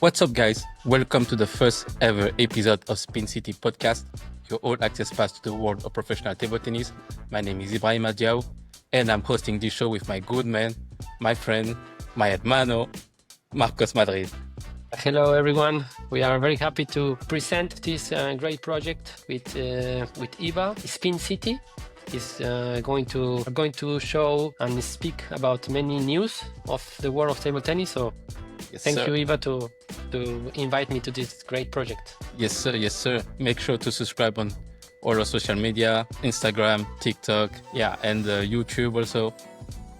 What's up, guys? Welcome to the first ever episode of Spin City Podcast, your all access pass to the world of professional table tennis. My name is Ibrahima and Marcos, and I'm hosting this show with my good man, my friend, my hermano, Marcos Madrid. Hello, everyone. We are very happy to present this great project with Eva. Spin City is going to show and speak about many news of the world of table tennis. So, Yes, thank sir. you, Eva, to invite me to this great project. Yes, sir. Yes, sir. Make sure to subscribe on all our social media, Instagram, TikTok, and YouTube also.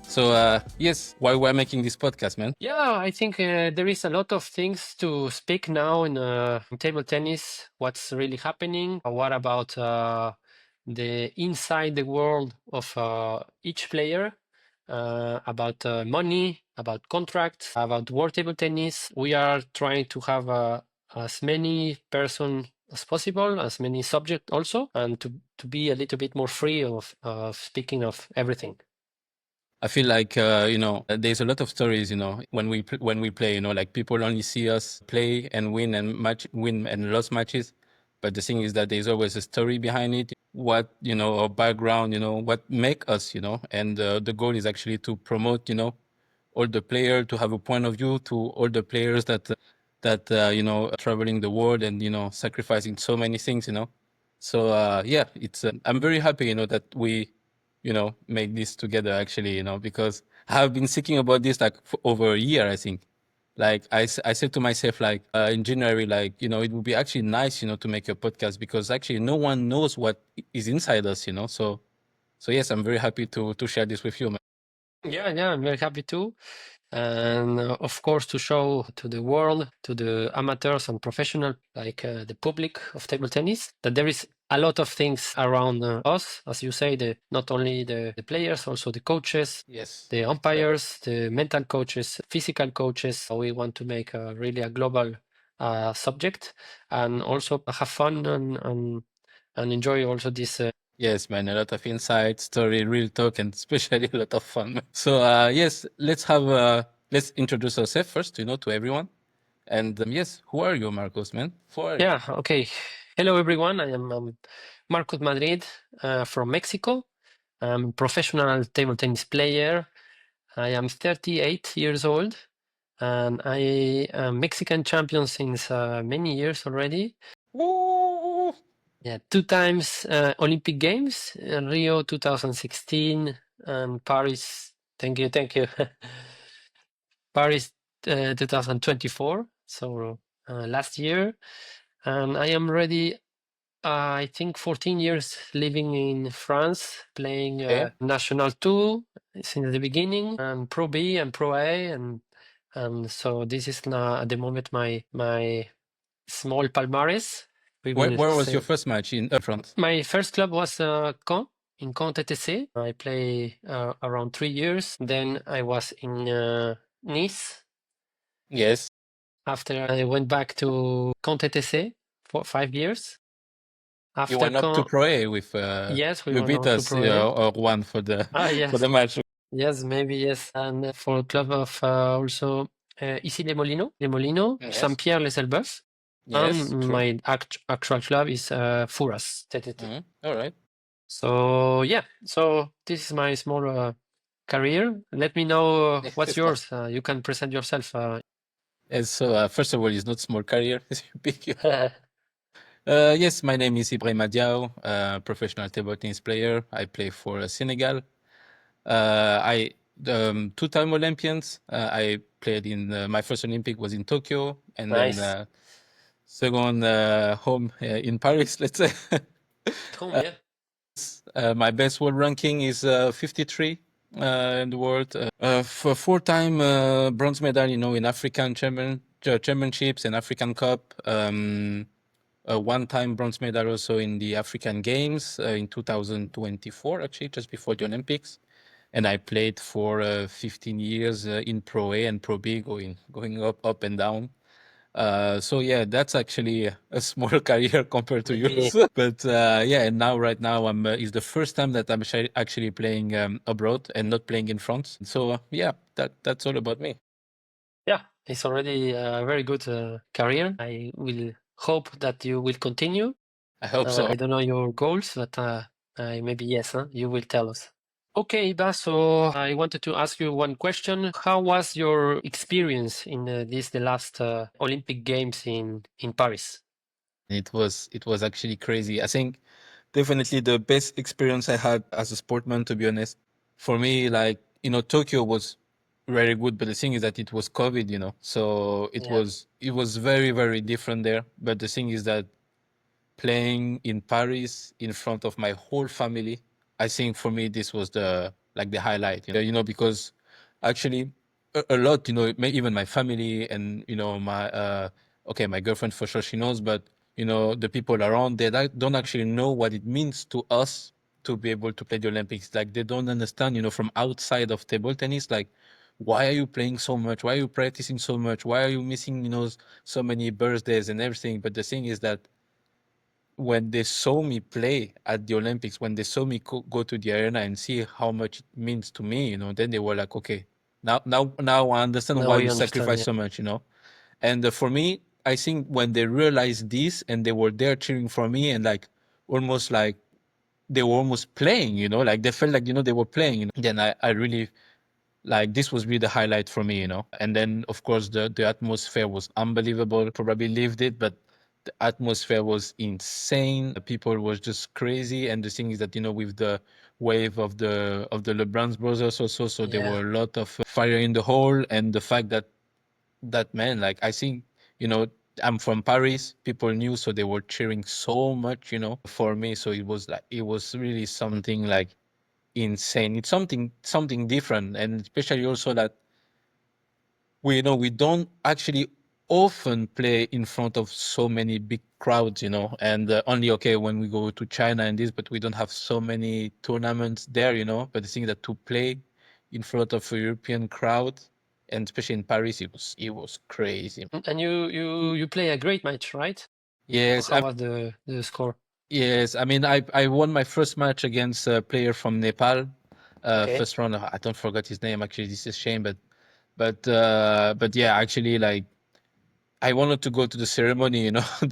So, yes, why we're making this podcast, man? Yeah, I think there is a lot of things to speak now in table tennis. What's really happening? What about the inside the world of each player? About money, about contracts, about world table tennis. We are trying to have as many person as possible, as many subject also, and to be a little bit more free of speaking of everything. I feel like there's a lot of stories. When we play, like people only see us play and win and lose matches, but the thing is that there's always a story behind it. What our background, what make us, and the goal is actually to promote, all the players, to have a point of view to all the players that traveling the world and sacrificing so many things. So it's I'm very happy, that we make this together actually, because I have been thinking about this like for over a year, I think. Like I said to myself, like in January, like, it would be actually nice, to make a podcast because actually no one knows what is inside us, So yes, I'm very happy to share this with you, man. Yeah, I'm very happy too. And of course, to show to the world, to the amateurs and professional, like the public of table tennis, that there is a lot of things around us, as you say, not only the players, also the coaches, Yes. the umpires, the mental coaches, physical coaches. So we want to make really a global subject and also have fun and enjoy also this. Yes, man, a lot of insight, story, real talk, and especially a lot of fun. So yes, let's introduce ourselves first, to everyone. And yes, who are you, Marcos, man? Who are you? Yeah, okay. Hello, everyone. I am Marcos Madrid from Mexico. I'm a professional table tennis player. I am 38 years old and I am Mexican champion since many years already. Woo! Yeah, 2 times Olympic Games, Rio 2016 and Paris. Thank you. Paris 2024. So last year. And I am ready. I think 14 years living in France, playing Okay. National 2 since the beginning, and Pro B and Pro A, and so this is now at the moment my small palmarès. We Where, will where was your say first match in France? my first club was Caen, in Caen TTC. I play around 3 years. Then I was in Nice. Yes. After I went back to Caen TTC for 5 years. You After went up to Caen, Pro A with yes, we you went beat on to us Pro A. or one for the for Yes, the match. yes, maybe yes. And for club of also ici Les Molinos, Yes. Saint-Pierre-les-Elbeuf. Yes, And true. my actual club is Fouras, TTT. All right. So yeah, so this is my small career. Let me know what's yours. You can present yourself. Yes, so first of all, it's not small career. It's big. Yes, my name is Ibrahima and professional table tennis player. I play for Senegal. I two-time Olympians. I played in my first Olympic was in Tokyo, and Nice. then second home in Paris. Let's say. Home, yeah. My best world ranking is 53 in the world. For four-time bronze medal, in African championships and African Cup. A one-time bronze medal also in the African Games in 2024, actually, just before the Olympics. And I played for 15 years in Pro A and Pro B, going up and down. So yeah, that's actually a small career compared to yours. But yeah, and right now I'm is the first time that I'm actually playing abroad and not playing in France. So yeah, that's all about me. Yeah, It's already a very good career. I will hope that you will continue. I hope so. I don't know your goals, but maybe yes, huh? You will tell us. Okay, Iba, so I wanted to ask you one question. How was your experience in the last Olympic Games in Paris? It was actually crazy. I think definitely the best experience I had as a sportman, to be honest. For me, like, Tokyo was very good, but the thing is that it was COVID, so it Yeah. was it was very, very different there. But the thing is that playing in Paris in front of my whole family, I think for me this was the highlight, because actually a lot, even my family and my okay, my girlfriend for sure she knows, but the people around they don't actually know what it means to us to be able to play the Olympics. Like they don't understand, from outside of table tennis, like why are you playing so much? Why are you practicing so much? Why are you missing, so many birthdays and everything? But the thing is that when they saw me play at the Olympics, when they saw me go to the arena and see how much it means to me, then they were like, okay, now I understand Now why we you understand. sacrifice Yeah. so much. And for me, I think when they realized this and they were there cheering for me and almost like they were almost playing, like they felt like, they were playing, then I really like this was really the highlight for me. And then of course the atmosphere was unbelievable. Probably lived it, but the atmosphere was insane. The people was just crazy. And the thing is that with the wave of the LeBron's brothers also, so there Yeah. were a lot of fire in the hole. And the fact that man, like I think you know I'm from Paris, people knew, so they were cheering so much for me. So it was really something like insane. It's something different, and especially also that we don't actually often play in front of so many big crowds. And only okay when we go to China and this, but we don't have so many tournaments there. But the thing that to play in front of a European crowd, and especially in Paris, it was crazy. And you play a great match, right? Or Yes, how was the score? yes. I mean, I won my first match against a player from Nepal. Okay. First round, I don't forget his name. Actually, this is a shame, but yeah, actually, like I wanted to go to the ceremony. But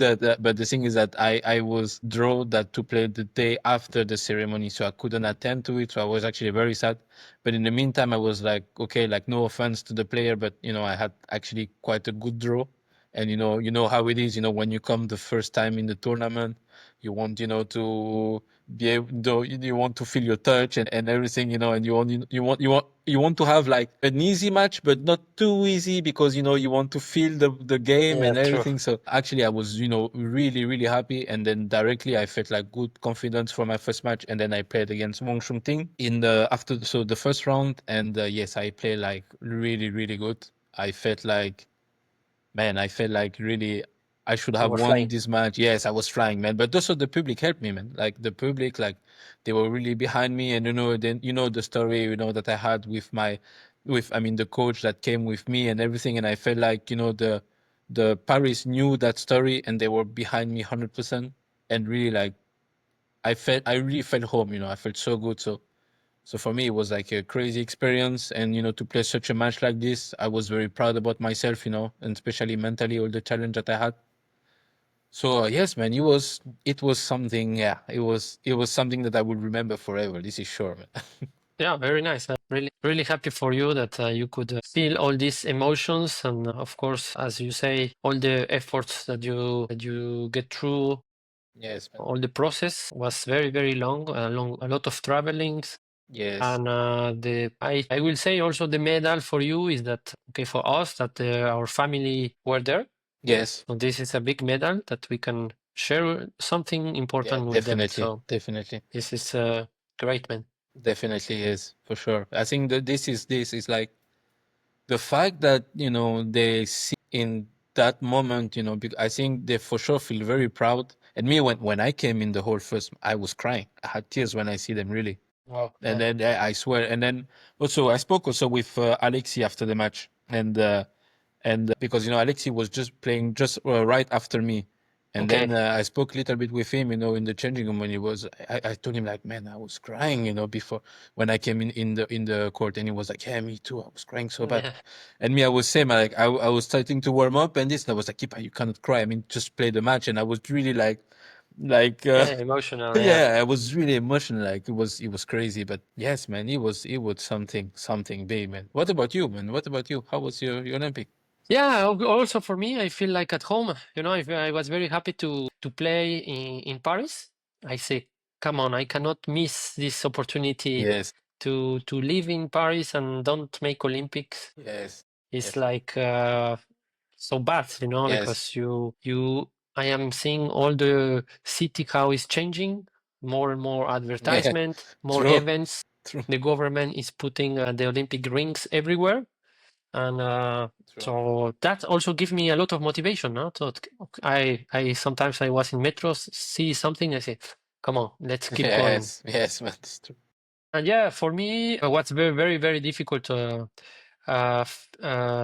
the thing is that I was drawn that to play the day after the ceremony, so I couldn't attend to it. So I was actually very sad. But in the meantime, I was like, okay, like no offense to the player, but I had actually quite a good draw. And you know how it is. When you come the first time in the tournament, you want to be able, you want to feel your touch and everything, and you want to have like an easy match, but not too easy because you want to feel the game Yeah, and true. everything. So actually, I was really really happy, and then directly I felt like good confidence for my first match, and then I played against Wong Shung Ting in the first round, and yes, I played like really really good. I felt like Man, I felt like really I should You have were won flying. this match. Yes, I was flying, man. But also the public helped me, man. Like the public, like they were really behind me. And then the story, that I had with I mean the coach that came with me and everything. And I felt like, the Paris knew that story and they were behind me 100%. And really like I really felt home, I felt so good. So for me, it was like a crazy experience, and to play such a match like this, I was very proud about myself, and especially mentally, all the challenge that I had. So yes, man, it was something. Yeah, it was something that I will remember forever. This is sure, man. Yeah, very nice. I'm really, really happy for you that you could feel all these emotions, and of course, as you say, all the efforts that you get through. Yes, man. All the process was very, very long, a lot of travelings. Yes, And I will say also the medal for you is that okay for us that our family were there. yes, So this is a big medal that we can share something yeah, important with them. definitely, So definitely, this is great, man. definitely is for sure. I think that this is like the fact that they see in that moment, I think they for sure feel very proud. And me, when I came in the whole first, I was crying. I had tears when I see them, really. Wow. And Yeah. then I swear. And then also I spoke also with Alexi after the match, and because Alexi was just playing just right after me, And Okay. then I spoke a little bit with him, in the changing room when he was. I told him like, man, I was crying, before when I came in the court, and he was like, yeah, me too. I was crying so bad. Yeah, And me, I was same. I was starting to warm up, and this, and I was like, Kepa, you cannot cry. I mean, just play the match. And I was really like, yeah, emotional. Yeah. yeah, I was really emotional. Like it was crazy. But yes, man, it was something big, man. What about you, man? What about you? How was your Olympic? Yeah, also for me, I feel like at home. I was very happy to play in Paris. I say, come on, I cannot miss this opportunity Yes, to live in Paris and don't make Olympics. yes, It's yes, like so bad, yes, because I am seeing all the city how is changing, more and more yeah. advertisement, more True, events. true, The government is putting the Olympic rings everywhere, and true. so that also gives me a lot of motivation. No? So I sometimes I was in metros, see something, I say, come on, let's keep going. Yes, yes, man, it's true. And yeah, for me, what's very, very, very difficult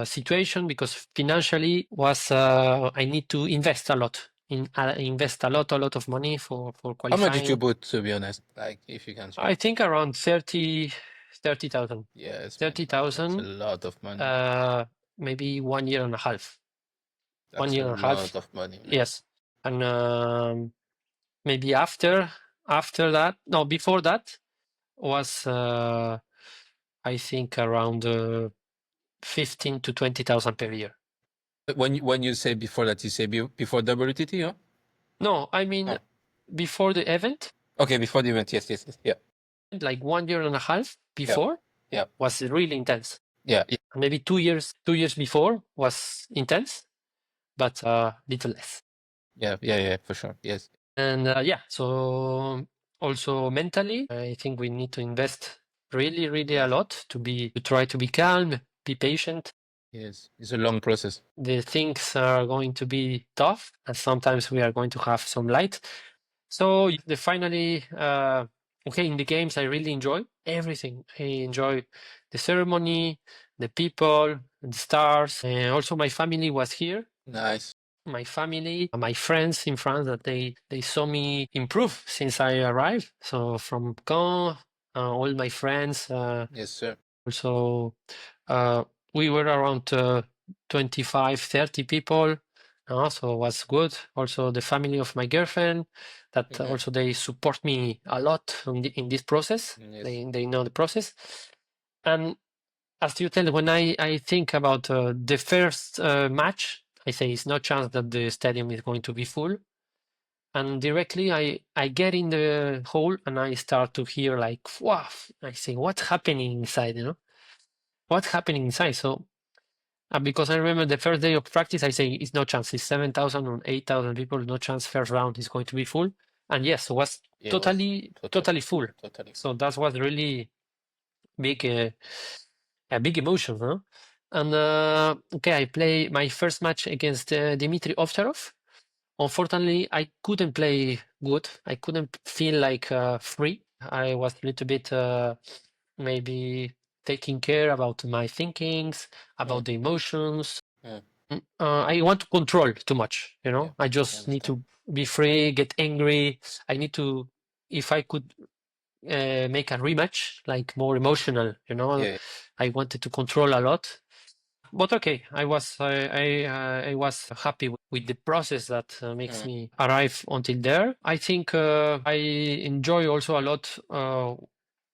situation because financially was I need to invest a lot invest a lot of money for How much did you qualifying. put, to be honest? Like, if you can share. I think around 30,000. Yes, man, that's a 30,000, lot of money. uh, maybe 1 year and a half. One That's a year and a half, lot of money, man. yes. And maybe after that, no, before that was I think around 15 to 20,000 per year. But when you say before that, you say before WTT, huh? No, I mean Oh, before the event, okay, before the event. Yes, yes, yes. Yeah, like 1 year and a half yeah, before yeah, was really intense. yeah, yeah, And maybe 2 years before was intense, but little less. yeah, yeah, yeah, for sure. Yes, And yeah, so also mentally, I think we need to invest really, really a yes, lot to try to be calm, be patient. yes. It's a long process. The things are going to be tough, and sometimes we are going to have some light. So the finally, okay, in the games, I really enjoy everything. I enjoy the ceremony, the people, the stars, and also my family was here. Nice. My family, my friends in France, that they saw me improve since I arrived. So from Caen, all my friends, Yes, sir. also uh, we were around 25, 30 people. So it was good. Also the family of my girlfriend, that Yeah. also they support me a lot in this process. Yes. They know the process. And as you tell, when I think about the first match, I say it's no chance that the stadium is going to be full. And directly I get in the hall and I start to hear like, wow, I say, what's happening inside, What's happening inside? So, because I remember the first day of practice, I say, it's no chance. It's 7,000 or 8,000 people, no chance first round is going to be full. And yes, it was Yeah, it was totally, totally, totally full. totally So full. that was really big, a big emotion, huh? And okay, I play my first match against Dmitry Ovcharov. Unfortunately, I couldn't play good. I couldn't feel like free. I was a little bit maybe taking care about my thinkings, Yeah, about the emotions. yeah, I want to control too much, yeah. I I just need understand. to be free, get angry. I need to, if I could make a rematch, like more emotional, Yeah, I wanted to control a lot. But okay, I was happy with the process that makes yeah. me arrive until there. I think I enjoy also a lot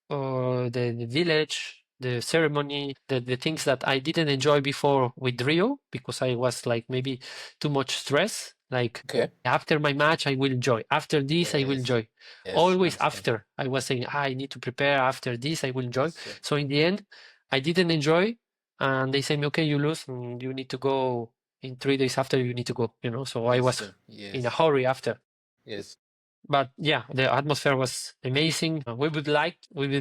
the village, the ceremony, the things that I didn't enjoy before with Rio because I was like maybe too much stress. Like Okay. after my match, I will enjoy. After this, I will Yes, enjoy. yes, I Always understand. after. I was saying, I need to prepare. After this, I will enjoy. Yes, sir. So in the end, I didn't enjoy, and they say me, okay, you lose, and you need to go in 3 days after. You need to go. So I Yes, was sir. in a Yes, hurry after. yes, But yeah, the atmosphere was amazing. We would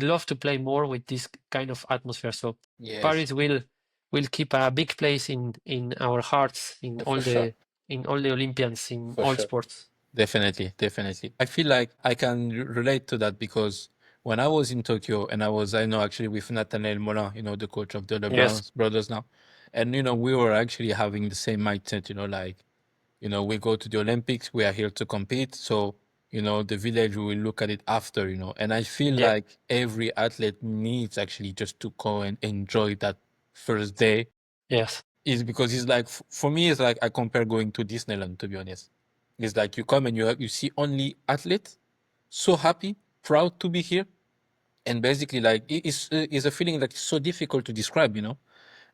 love to play more with this kind of atmosphere. So yes, Paris will keep a big place in our hearts, for sure, in all the Olympians, in for all sure. sports. Definitely, definitely. I feel like I can relate to that because when I was in Tokyo and I know actually with Nathaniel Morin, the coach of the Yes. LeBron brothers now, and we were actually having the same mindset, like We go to the Olympics, we are here to compete. So, the village, we will look at it after, And I feel Yeah. like every athlete needs actually just to go and enjoy that first day. Yes. Is because it's like, for me, it's like I compare going to Disneyland, to be honest. It's like you come and you see only athletes, so happy, proud to be here. And basically, like, it's a feeling that is so difficult to describe,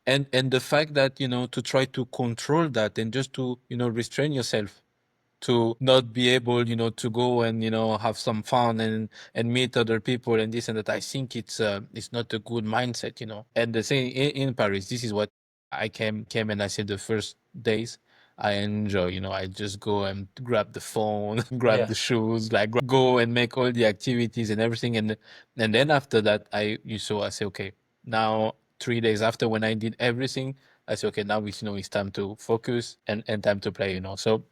and the fact that to try to control that and just to restrain yourself to not be able to go and have some fun and meet other people and this and that. I think it's not a good mindset, and the same in Paris. This is what I came and I said the first days I enjoy, I just go and grab the phone, grab Yeah. the shoes, like go and make all the activities and everything. And then after that, I say, okay, now 3 days after when I did everything, I say, okay, now it's time to focus and time to play, so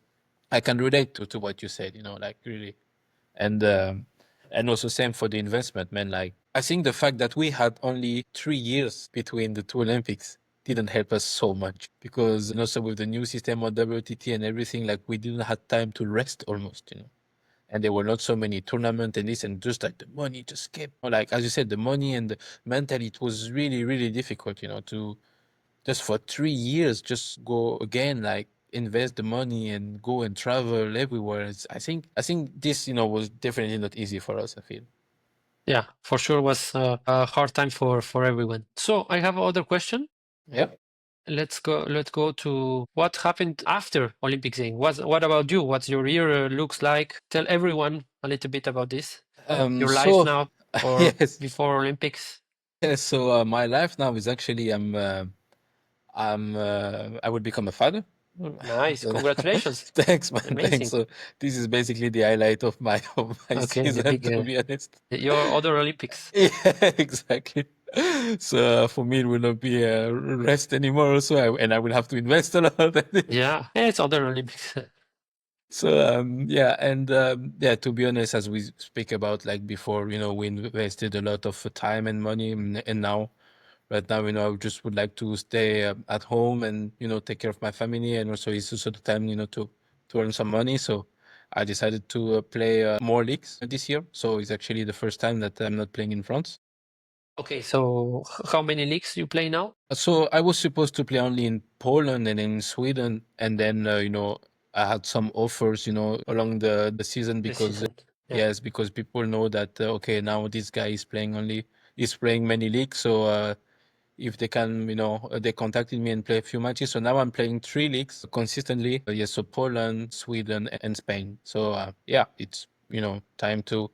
I can relate to what you said, like really. And also same for the investment, man. Like, I think the fact that we had only 3 years between the two Olympics didn't help us so much because also with the new system of WTT and everything, like we didn't have time to rest almost, and there were not so many tournaments and this, and just like the money just kept, like as you said, the money and the mentally, it was really really difficult, to just for 3 years just go again, like invest the money and go and travel everywhere. I think this was definitely not easy for us, I feel. Yeah, for sure was a hard time for everyone. So I have other question. Yeah. Let's go to what happened after Olympic thing. What about you? What's your year looks like? Tell everyone a little bit about this. Your life So now or yes. before Olympics. Yes, so my life now is actually I would become a father. Nice. So Congratulations. thanks, man, thanks. Amazing. So this is basically the highlight of my Okay, the season, big to be honest. your other Olympics. Yeah, exactly. So for me, it will not be a rest anymore. So I will have to invest a lot. Yeah, it's other Olympics. So yeah, and yeah, to be honest, as we speak about like before, we invested a lot of time and money, and now, right now, I just would like to stay at home and take care of my family, and also it's also the time to earn some money. So I decided to play more leagues this year. So it's actually the first time that I'm not playing in France. Okay, so how many leagues you play now? So I was supposed to play only in Poland and in Sweden, and then I had some offers, along the season The because season. Yeah. yes, because people know that okay, now this guy is playing many leagues, so if they can, they contacted me and play a few matches. So now I'm playing 3 leagues consistently. Yes, so Poland, Sweden, and Spain. So yeah, it's time to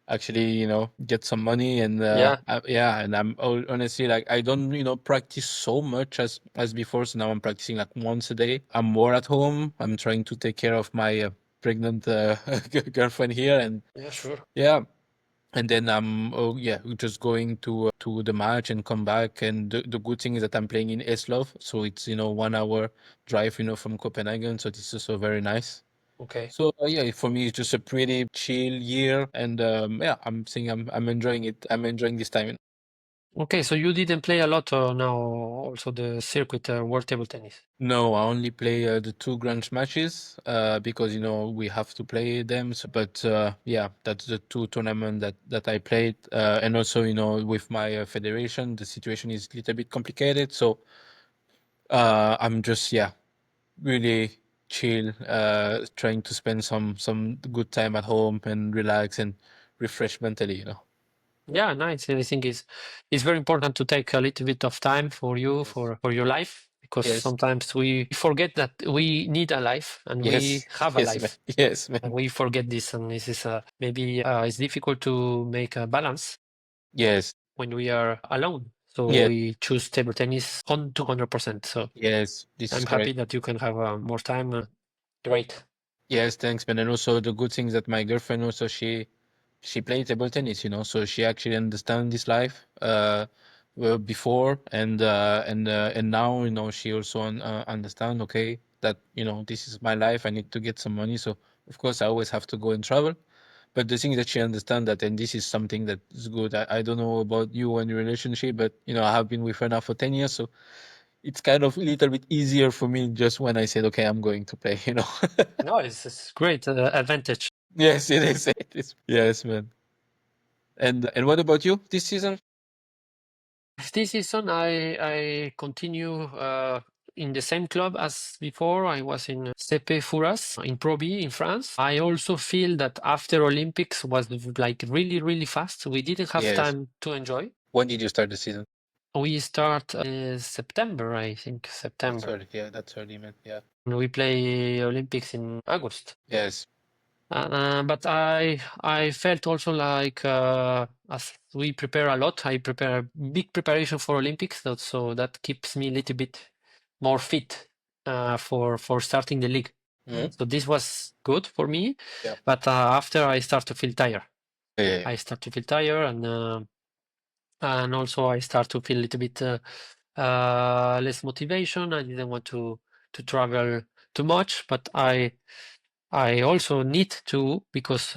actually get some money and Yeah. yeah, and honestly, like, I don't practice so much as before, so now I'm practicing like once a day. I'm more at home. I'm trying to take care of my pregnant girlfriend here, and Yeah, sure. yeah, and then I'm yeah, just going to the match and come back. And the good thing is that I'm playing in Eslov, so it's 1 hour drive from Copenhagen, so this is also very nice. Okay. So yeah, for me, it's just a pretty chill year, and yeah, I'm saying I'm enjoying it. I'm enjoying this time. Okay, so you didn't play a lot now, also the circuit World Table Tennis. No, I only play the two grand matches because we have to play them. So, but yeah, that's the two tournament that I played, and also with my federation, the situation is a little bit complicated. So I'm just, yeah, really chill, trying to spend some good time at home and relax and refresh mentally. Yeah, nice. I think it's very important to take a little bit of time for you Yes. for your life because Yes. sometimes we forget that we need a life and we Yes. have a Yes, man. life. Yes, And man. we forget this, and this is maybe it's difficult to make a balance Yes. when we are alone. So Yes. we choose table tennis on 200%. So Yes. This is I'm happy correct. that you can have more time. Great. Yes, thanks, man. And also the good thing is that my girlfriend also she played table tennis, so she actually understands this life before, and now she also understand, okay, that this is my life. I need to get some money, so of course I always have to go and travel. But the thing is that she understand that, and this is something that is good. I don't know about you and your relationship, but I have been with her now for 10 years, so it's kind of a little bit easier for me just when I said, okay, I'm going to play, you know. No, it's great advantage. Yes, it is. It is. Yes, man. And what about you this season? This season, I continue in the same club as before. I was in CP Fouras in Pro B in France. I also feel that after Olympics was like really, really fast. We didn't have Yes. time to enjoy. When did you start the season? We start September, I think, That's September. early. Yeah, that's early, man. Yeah. And we play Olympics in August. Yes. But I felt also like as we prepare a lot, I prepare a big preparation for Olympics, so that keeps me a little bit more fit for starting the league. Mhm. So this was good for me. Yeah. But after I start to feel tired. Yeah. I start to feel tired, and also I start to feel a little bit less motivation. I didn't want to travel too much, but I also need to because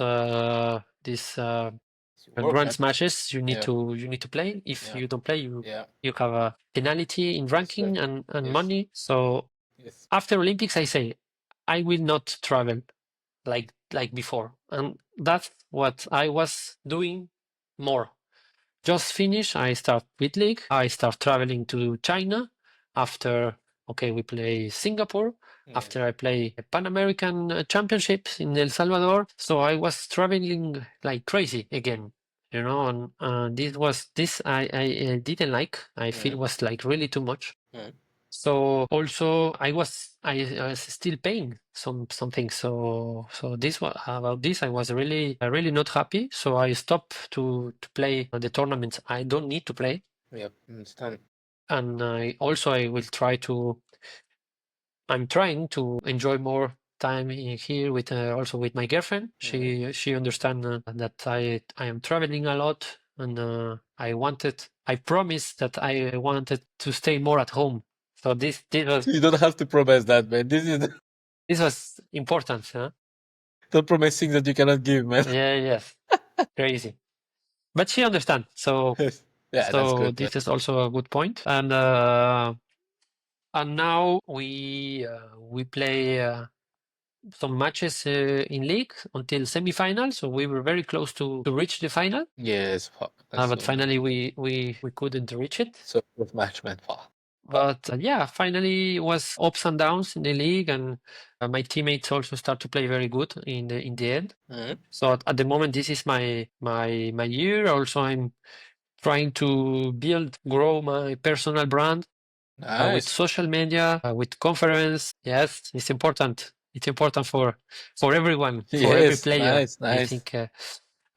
this It's your work, man. grand matches Yeah. you need to play. If Yeah. you don't play, you Yeah. you have a penalty in Yes, sir. ranking and Yes. money. So Yes. after Olympics, I say I will not travel like before, and that's what I was doing more. Just finish, I start with league. I start traveling to China after, okay, we play Singapore. Yes. After I play Pan American Championships in El Salvador. So I was traveling like crazy again, you know, and this I didn't like. I feel was like really too much. Mhm. So also I was still paying something. So this was about this I was really not happy. So I stopped to play the tournaments I don't need to play. Yep. Understand. And I will try to I'm trying to enjoy more time here with also with my girlfriend. She understands that I am traveling a lot, and I promised that I wanted to stay more at home. So this was You don't have to promise that, man. this was important, huh? Don't promise things that you cannot give, man. Yeah, yes, crazy. But she understands. So Yes. Yeah, that's good, man. this is also a good point. And now we play some matches in league until semifinal. So we were very close to reach the final, Yes. Fuck. That's but so nice. finally we couldn't reach it. So good match, man. Fuck. But yeah, finally it was ups and downs in the league, and my teammates also start to play very good in the end. Mhm. So at the moment, this is my year. Also, I'm trying to grow my personal brand with Nice. social media, with conference. Yes, it's important. It's important for everyone, for every Yes. player. Nice. I Nice. think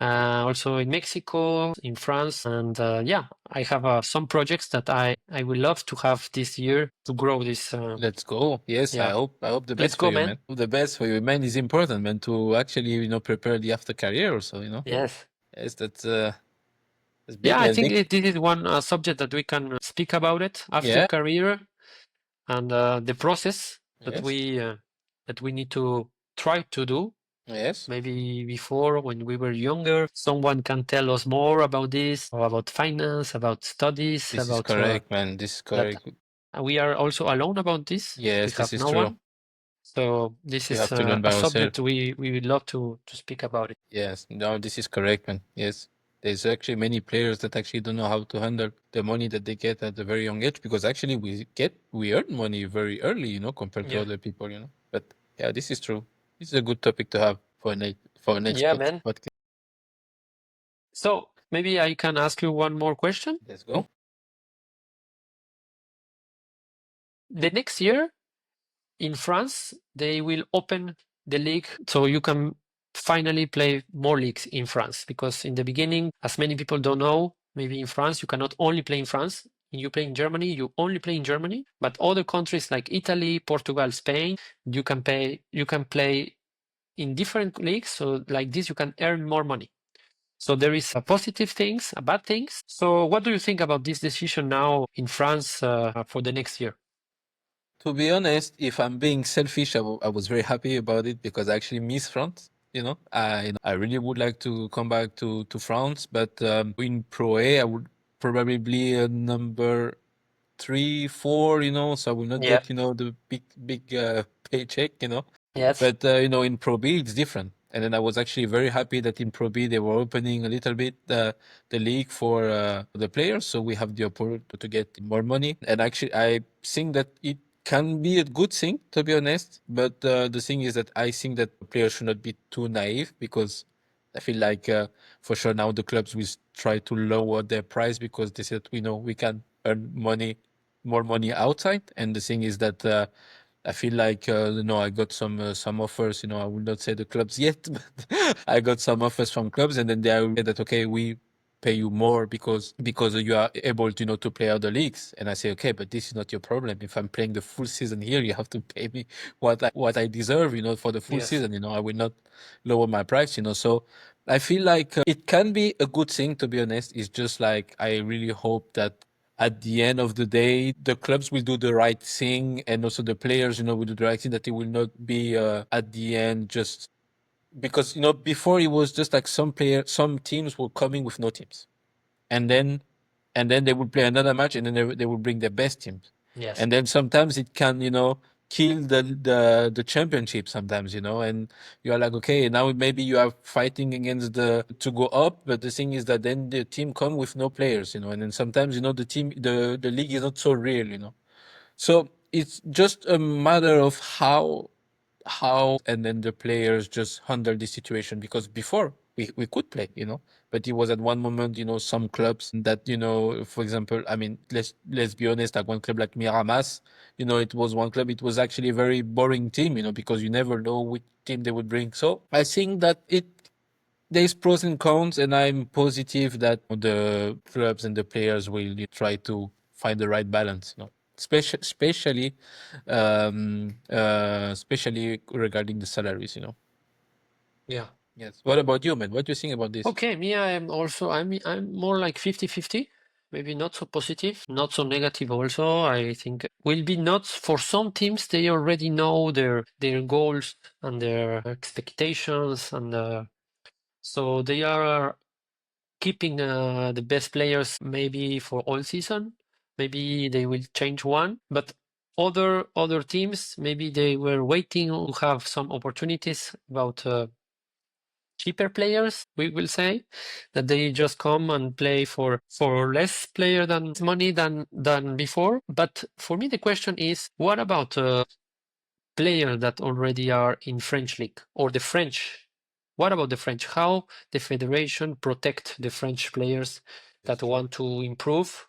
also in Mexico, in France, and yeah, I have some projects that I will love to have this year to grow this. Let's go. Yes, Yeah, I hope the let's best for go, you, man. man. Hope the best for you, man, is important, man, to actually, prepare the after career also, Yes. Yes, that's big, Yeah, I man. think Big. this is one subject that we can speak about it after Yeah. career and the process Yes. that we need to try to do. Yes. Maybe before, when we were younger, someone can tell us more about this, or about finance, about studies, This is about correct, man. This is that. correct. We are also alone about this. We Yes, this have is no true. one. So this We is have to learn a by ourselves. subject we would love to speak about it. Yes, no, this is correct, man. Yes. There's actually many players that actually don't know how to handle the money that they get at a very young age because actually we earn money very early, compared to Yeah. other people, But yeah, this is true. This is a good topic to have for a next Yeah, man. podcast. So maybe I can ask you one more question. Let's go. The next year in France, they will open the league so you can finally play more leagues in France. Because in the beginning, as many people don't know, maybe in France, you cannot only play in France. You play in Germany, you only play in Germany. But other countries like Italy, Portugal, Spain, you can play in different leagues. So like this, you can earn more money. So there is a positive things, a bad things. So what do you think about this decision now in France for the next year? To be honest, if I'm being selfish, I was very happy about it because I actually miss France. I really would like to come back to France, but in Pro A, I would probably be a number three, four, so I will not Yeah. get, the big paycheck, Yes. But in Pro B it's different. And then I was actually very happy that in Pro B they were opening a little bit the league for the players, so we have the opportunity to get more money. And actually, I think that it can be a good thing, to be honest. But the thing is that I think that players should not be too naive, because I feel like for sure now the clubs will try to lower their price, because they said we can earn more money outside. And the thing is that I feel like I got some offers. I will not say the clubs yet, but I got some offers from clubs, and then they will say that, okay, we pay you more because you are able to to play other leagues. And I say, okay, but this is not your problem. If I'm playing the full season here, you have to pay me what I deserve, for the full Yes. season. I will not lower my price. So I feel like it can be a good thing, to be honest. It's just like I really hope that at the end of the day, the clubs will do the right thing, and also the players, will do the right thing. That it will not be at the end just because before it was just like some teams were coming with no teams, and then they would play another match, and then they would bring their best teams, Yes. and then sometimes it can kill the championship sometimes, and you're like, okay, now maybe you are fighting against the to go up, but the thing is that then the team come with no players, and then sometimes the league is not so real, so it's just a matter of how and then the players just handle the situation, because before we could play, but it was at one moment, some clubs that, for example, I mean, let's be honest, like one club like Miramas, it was one club, it was actually a very boring team, because you never know which team they would bring. So I think that there's pros and cons, and I'm positive that the clubs and the players will try to find the right balance. Especially regarding the salaries. Yeah. Yes. What about you, man? What do you think about this? Okay, me, I'm more like 50-50. Maybe not so positive, not so negative also. I think will be not for some teams, they already know their goals and their expectations, and so they are keeping the best players maybe for all season. Maybe they will change one, but other teams, maybe they were waiting to have some opportunities about cheaper players, we will say, that they just come and play for less player than money than before. But for me, the question is, what about players that already are in French league or the French? What about the French? How the federation protect the French players that want to improve,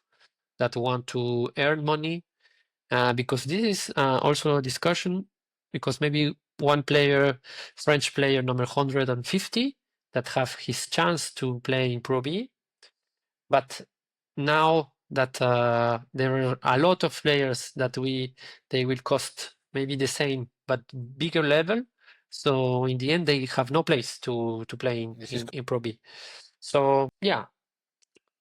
that want to earn money? Because this is also a discussion, because maybe one player, French player number 150, that have his chance to play in Pro B, but now that there are a lot of players that they will cost maybe the same but bigger level. So in the end, they have no place to play in Pro B. So yeah,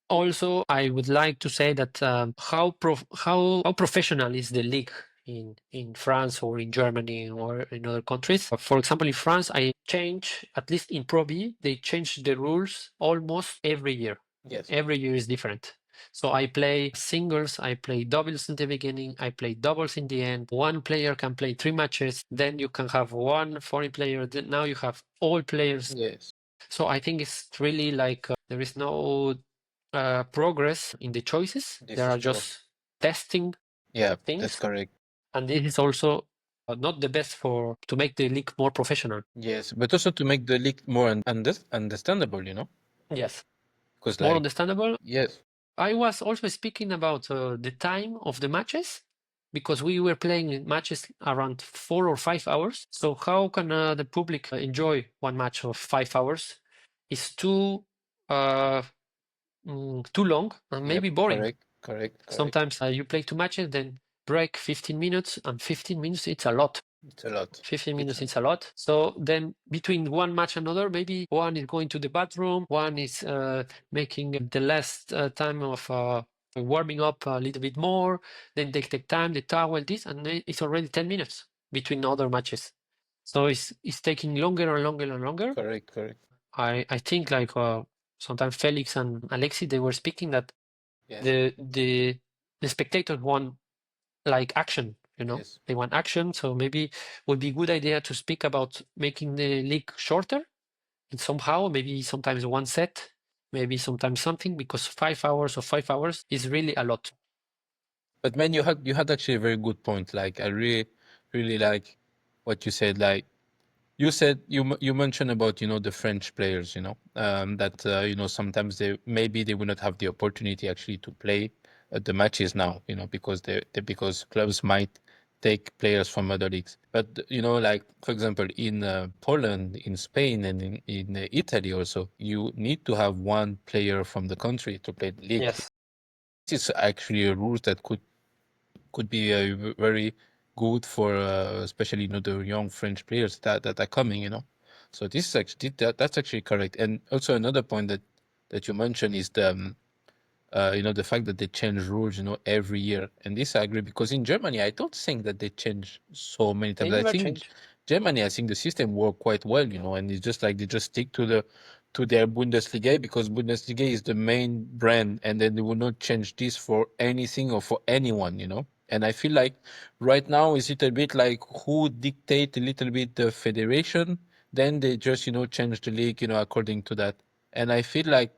also, I would like to say that how professional is the league in France or in Germany or in other countries. For example, in France, I change, at least in Pro B, they change the rules almost every year. Yes. Every year is different. So I play singles, I play doubles in the beginning, I play doubles in the end. One player can play 3 matches, then you can have one foreign player. Then now you have all players. Yes. So I think it's really like there is no progress in the choices. This They is are true. just testing Yeah, that's things, correct. and this is also not the best for to make the league more professional. Yes, but also to make the league more understandable, Yes, because more like, understandable. yes, I was also speaking about the time of the matches, because we were playing matches around 4 or 5 hours. So how can the public enjoy one match of 5 hours? It's uh, too long and yep, maybe boring. correct. Sometimes you play 2 matches, then break 15 minutes, and 15 minutes, it's a lot. It's a lot. 15 It's minutes, a it's a lot. So then between one match and another, maybe one is going to the bathroom, one is making the last time of warming up a little bit more, then they take time, the towel, this, and then it's already 10 minutes between other matches. So it's taking longer and longer and longer. correct. I think like sometimes Felix and Alexi, they were speaking that Yes. the the spectators want like action, Yes. they want action. So maybe would be a good idea to speak about making the league shorter and somehow maybe sometimes one set, maybe sometimes something, because 5 hours or 5 hours is really a lot. But man, you had actually a very good point. Like I really like what you said. Like you said, you mentioned about the French players. That sometimes they will not have the opportunity actually to play the matches now. Because because clubs might take players from other leagues. But like for example, in Poland, in Spain, and in Italy also, you need to have one player from the country to play the league. Yes. This is actually a rule that could be very good for especially the young French players that are coming. So this is actually that's actually correct. And also another point that you mentioned is the fact that they change rules, every year. And this I agree because in Germany, I don't think that they change so many They times. I never think change. Germany, I think the system worked quite well, and it's just like they just stick to their Bundesliga because Bundesliga is the main brand, and then they will not change this for anything or for anyone. And I feel like right now is it a bit like who dictate a little bit the federation, then they just change the league, according to that. And I feel like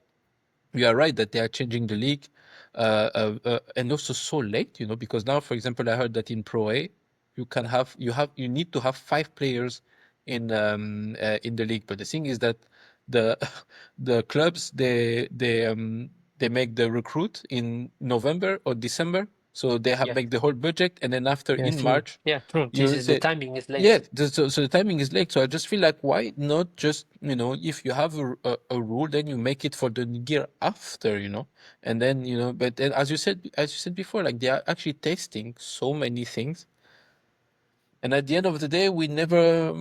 you are right that they are changing the league, and also so late, because now, for example, I heard that in Pro A, you need to have 5 players in the league. But the thing is that the the clubs they make the recruit in November or December, so they have Yeah. make the whole budget, and then after Yeah, I in see. March Yeah, true. This you is the say timing is yeah, late. so the timing is late. So I just feel like why not just if you have a rule, then you make it for the year after, and then But then as you said before, like they are actually testing so many things, and at the end of the day, we never.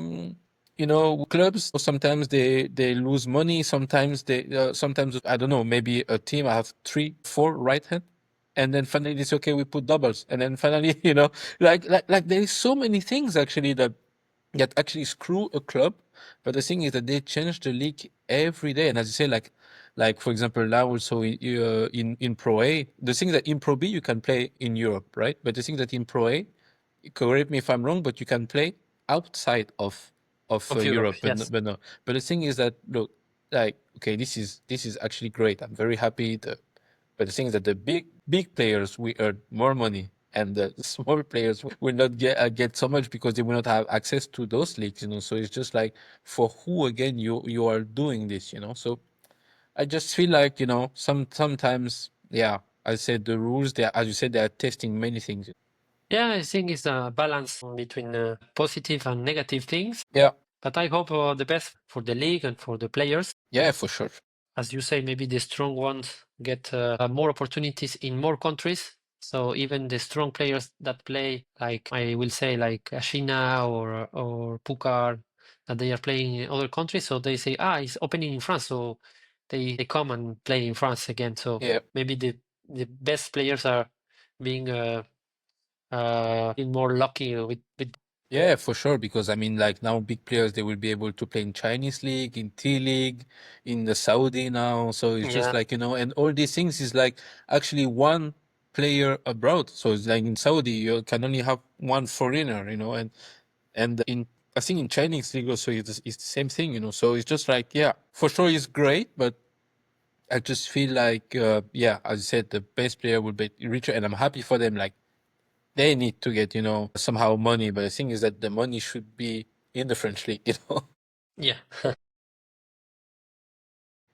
Clubs sometimes they lose money. Sometimes I don't know. Maybe a team I have 3, 4 right hand, and then finally it's okay. We put doubles, and then finally like there is so many things actually that actually screw a club. But the thing is that they change the league every day, and as you say, like for example, now also in Pro A, the thing that in Pro B you can play in Europe, right? But the thing that in Pro A, correct me if I'm wrong, but you can play outside of Of Europe, Europe, yes. but no. But the thing is that look, like okay, this is actually great. I'm very happy. But the thing is that the big players will earn more money, and the small players will not get so much because they will not have access to those leagues. So it's just like for who again you are doing this. So I just feel like sometimes yeah. I said the rules. They are, as you said, they are testing many things. Yeah, I think it's a balance between positive and negative things. Yeah, But I hope the best for the league and for the players. yeah, for sure. As you say, maybe the strong ones get more opportunities in more countries. So even the strong players that play, like I will say, like Ashina or Pukar, that they are playing in other countries. So they say, it's opening in France, so they come and play in France again. So Yeah. maybe the best players are being being more lucky with. Yeah, for sure. Because I mean, like now, big players they will be able to play in Chinese league, in T League, in the Saudi now. So it's just Yeah, like and all these things is like actually one player abroad. So it's like in Saudi, you can only have one foreigner, and in I think in Chinese league also it's the same thing. So it's just like yeah, for sure it's great, but I just feel like yeah, as I said, the best player will be richer, and I'm happy for them. Like they need to get somehow money, but the thing is that the money should be in the French league. yeah.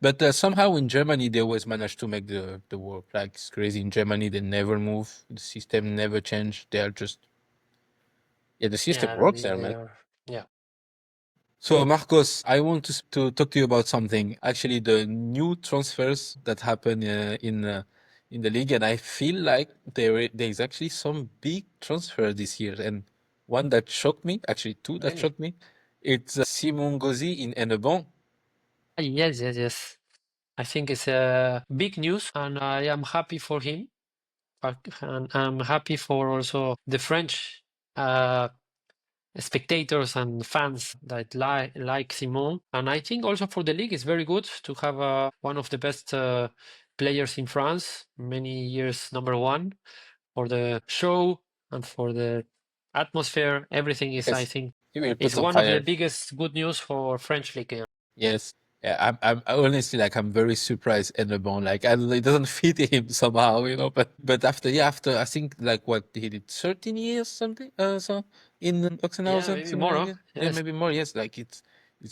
But somehow in Germany they always manage to make the work. Like it's crazy. In Germany they never move, the system never change. They are just yeah, the system Yeah, works there, they man. are. Yeah. So Marcos, I want to talk to you about something. Actually, the new transfers that happen in the league, and I feel like there is actually some big transfer this year, and one that shocked me, actually two that Really? shocked me. It's Simon Gauzy in Ennebon. Yes, yes, yes. I think it's big news, and I am happy for him. And I'm happy for also the French spectators and fans that like Simon. And I think also for the league, it's very good to have one of the best players in France, many years number one. for the show and for the atmosphere. Everything is, I Yes, think, he will put is some one of the fire. biggest good news for French league. Yes. Yeah, I honestly like I'm very surprised at LeBron. Like I don't know, it doesn't fit him somehow, you know. But after after I think like what he did 13 years something so in Yeah, Oxenhausen, maybe something more, like huh? that. Yeah, Yes. maybe more. Yes, like it's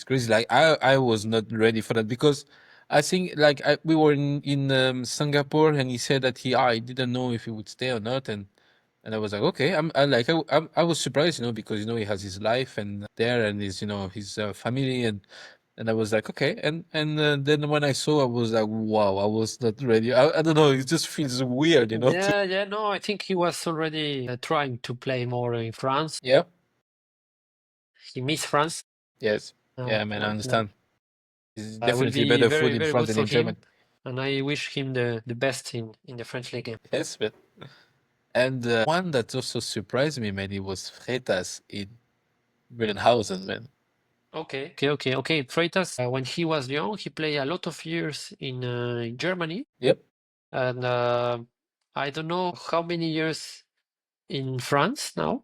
crazy. Like I was not ready for that because I think like we were in Singapore and he said that he didn't know if he would stay or not and I was like, okay, I was surprised, you know, because you know he has his life and there and his his family and I was like, okay, and then when I saw, I was like, wow, I was not ready. I don't know, it just feels weird, you know. Yeah, yeah, no, I think he was already trying to play more in France. Yeah. He missed France. Yes. Yeah, man, I And understand. It's will definitely be better food very, in very France good than for in Germany. him. And I wish him the best in the French league. Yes, but and one that also surprised me, man, it was Freitas in Bellenhausen, man. Okay. Freitas, when he was young, he played a lot of years in Germany. Yep. And I don't know how many years in France now,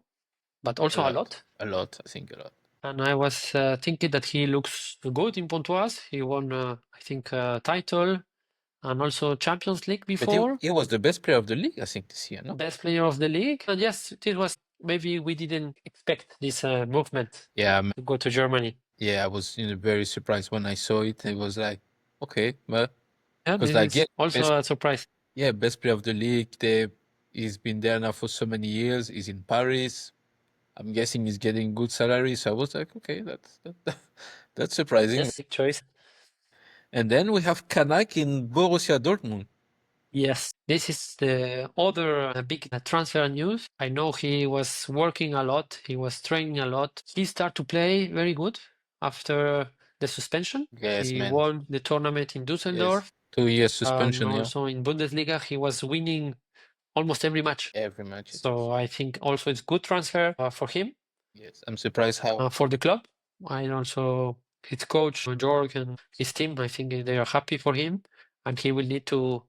but A also a lot. lot. A lot, I think a lot. And I was thinking that he looks good in Pontoise. He won, I think, title and also Champions League But before. he was the best player of the league, I think, this year, no? Best player of the league. And yes, it was maybe we didn't expect this movement Yeah, to go to Germany. yeah, I was very surprised when I saw it. It was like, okay, well, Yeah, because this like, yeah, is also a surprise. yeah, best player of the league. He's been there now for so many years. He's in Paris. I'm guessing he's getting good salary. So I was like, okay, that's surprising. Yes, big choice. And then we have Kanak in Borussia Dortmund. Yes, this is the other big transfer news. I know he was working a lot. He was training a lot. He started to play very good after the suspension. Yes, He man. won the tournament in Yes, Düsseldorf. 2 years And suspension. Yeah, also in Bundesliga, he was winning almost every match. every match. Yes, So I think also it's good transfer for him, yes. I'm surprised how. for the club. And also his coach, Jorg, and his team, I think they are happy for him. And he will need to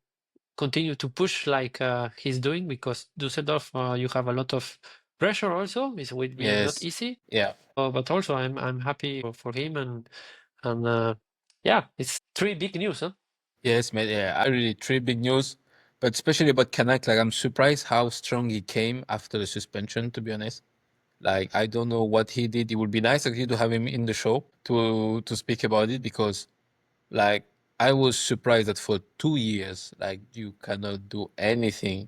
continue to push like he's doing because Düsseldorf, you have a lot of pressure also. It will be not Yes, easy. yeah. But also I'm happy for him and yeah, it's three big news, huh? Yes, man. Yeah, I really three big news, but especially about Kanak. Like, I'm surprised how strong he came after the suspension. To be honest, like, I don't know what he did. It would be nice actually to have him in the show to speak about it because, like, I was surprised that for 2 years, like, you cannot do anything.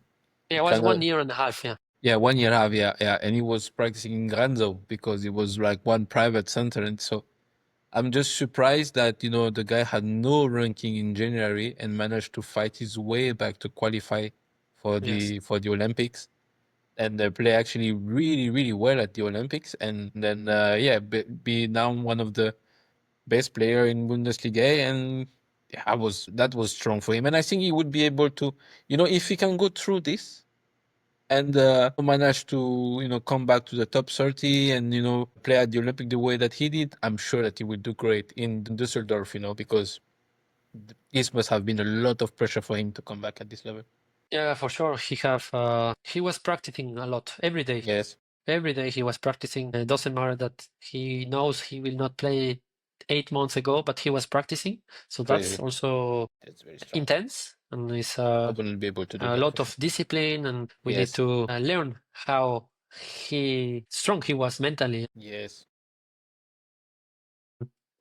Yeah, You it was cannot. 1 year and a half. Yeah. Yeah, 1 year half. Yeah, yeah, and he was practicing in Granzo because it was like one private center, and so I'm just surprised that the guy had no ranking in January and managed to fight his way back to qualify for Yes. the Olympics and play actually really really well at the Olympics and then yeah be now one of the best player in Bundesliga and yeah, that was strong for him and I think he would be able to if he can go through this and manage to come back to the top 30 and play at the Olympic the way that he did, I'm sure that he will do great in Düsseldorf, because this must have been a lot of pressure for him to come back at this level. Yeah, for sure. He was practicing a lot every day. Yes, Every day he was practicing. It doesn't matter that he knows he will not play 8 months ago, but he was practicing. So that's crazy. also That's very strong. intense, and it's I wouldn't be able to do a that for lot sure. of discipline, and we need Yes, to learn how strong he was mentally. yes,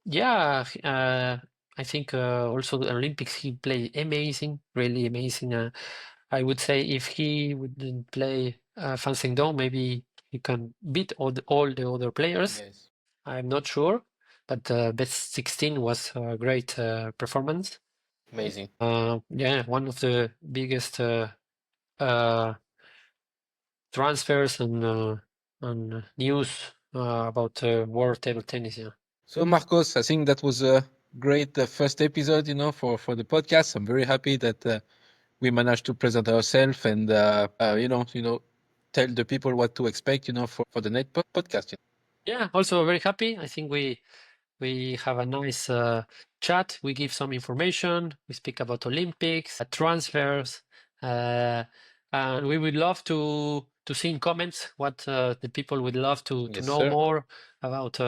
Yeah, I think also the Olympics he played amazing, really amazing. I would say if he wouldn't play Van Dong, maybe he can beat all the other players. yes. I'm not sure, but best 16 was a great performance. Amazing. Yeah, one of the biggest uh, transfers and news about world table tennis. Yeah. So, Marcos, I think that was a great first episode, for the podcast. I'm very happy that we managed to present ourselves and tell the people what to expect, for the next podcast. Yeah, also very happy. I think we have a nice chat. We give some information. We speak about Olympics, transfers, uh, And we would love to see in comments what the people would love to Yes, know sir. more about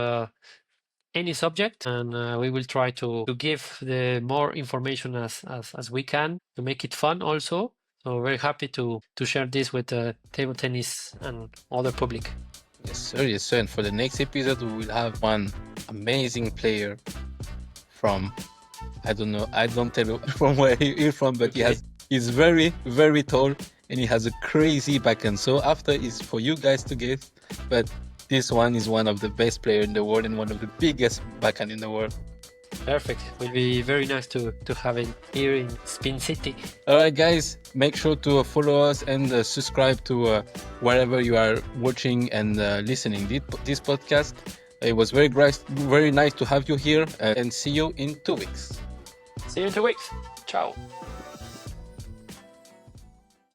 any subject, and we will try to give the more information as we can to make it fun also. So very happy to share this with table tennis and other public. Yes, sir. Yes, sir. And for the next episode, we will have one amazing player from, I don't know, I don't tell you from where he's from, but Okay. he's very, very tall and he has a crazy backhand. So after is for you guys to guess, but this one is one of the best player in the world and one of the biggest backhand in the world. Perfect. Will be very nice to have it here in Spin City. All right, guys, make sure to follow us and subscribe to wherever you are watching and listening this podcast. It was very nice to have you here and see you in 2 weeks. See you in 2 weeks. Ciao.